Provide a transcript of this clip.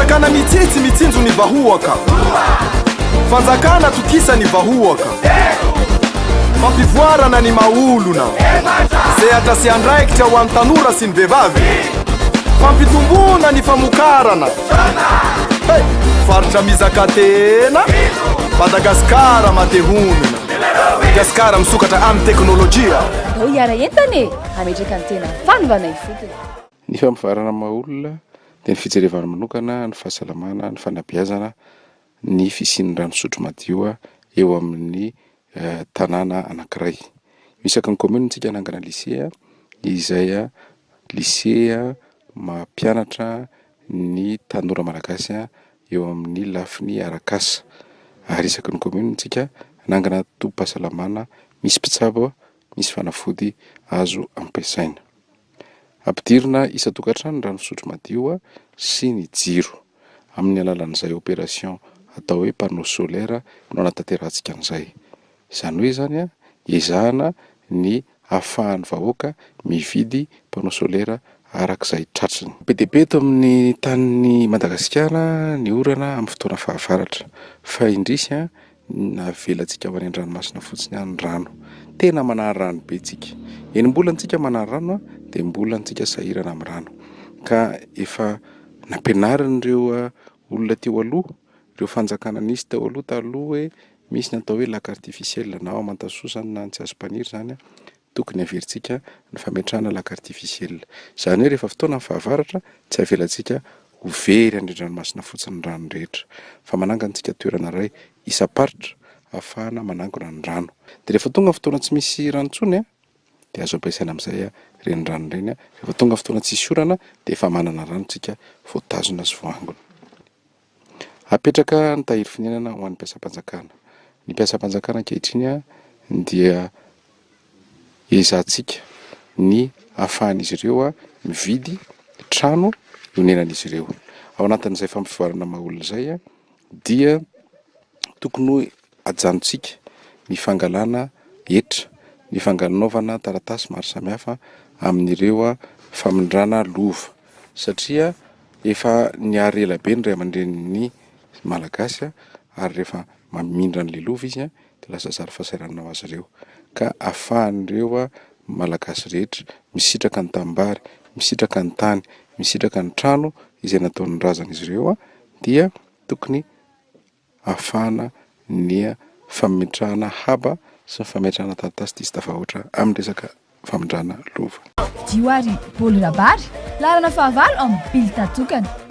fanjakana mitsitsy mitsinjo ny vahoaka, fanjakana tokisa ny vahoaka, fampivoarana ny maolona, zay atrasy andraikitra ho an'ny tanora sy ny vehivavy, fampitombona ny famokarana, faritra mizaka tena, Madagasikara matehonina, Madagasikara misokatra amin'ny teknôlôjia. Dao iara entany ametraka ny tena fanovana ifotony. Ny fampivarana maolona dia ny fijerevana manokana, ny fahasalamana, ny fanabeazana, ny fisian'ny rano fisotro madio eo amin'ny tanàna anankiray. Misaka ny commune-ntsika nangana lycée izay lycée mampianatra ny tanora malagasy eo amin'ny lafiny arakasa. Ary isaky ny commune-ntsika nangana tobim-pahasalamana, misy mpitsabo, misy fanafody azo ampiasaina. Ampidirina isa-tokantrano ny rano fisotro madio sy ny jiro. Amin'ny alalan'izay opération atao hoe panneau solaire no anatanterantsika an'izay. Izany hoe zany ezahana ny ahafahan'ny vahoaka mividy panneau solaire arak'izay tratriny. Betebeto amin'ny tanin'ny Madagasikara ny orana amin'ny fotoana fahavaratra, fa indrisy navelantsika ho any an-dranomasina fotsiny any rano. Tena manary rano be tsika. Eny mbola antsika manary rano dia mbola antsika sahirana amin'ny rano. Ka efa nampianarin'ireo olona teo aloha, ireo fanjakana nisy teo aloha taloha hoe misy ny atao hoe lac artificiel na amantasosany na tsy azo mpaniry zany tokony averintsika ny fametrahana lac artificiel. Zany hoe rehefa fotoana fahavaratra tsy avelantsika ho very any an-dranomasina fotsiny rano rehetra, fa manangantsika toerana iray isa-paritra ahafahana manangona ny rano. Dia rehefa tonga fotoana tsy misy rano intsony dia azo ampiasaina amin'izay reny rano reny. Rehefa tonga fotoana tsisy orana dia efa manana rano tsika voatazona sy voangona. Apetraka ny tahiry finanana ho an'ny mpiasam-panjakana. Ny mpiasam-panjakana ankehitriny dia ezahantsika ny ahafahan'izy ireo mividy trano ionenan'izy ireo. Ao anatin'izay fampivoarana maolona izay dia tokony ajanontsika ny fangalana hetra, ny fanganaovana taratasy maro samihafa amin'ireo famindrana lova, satria efa niary ela be ny ray aman-dreniny malagasy ary rehefa mamindra an'ilay lova izy dia lasa zary fahasahiranana ho azy ireo. Ka ahafahan'ireo malagasy rehetra misitraka ny tanimbary, misitraka ny tany, misitraka ny trano izay nataon'ny razan'izy ireo dia tokony ahafahana ny fametrahana haba sy ny fametrahana taratasy tsy tafahoatra amin'ny resaka famindrana lova. Dioary Boly Rabary, lalana fahavalo amin'ny Bilta Tokana.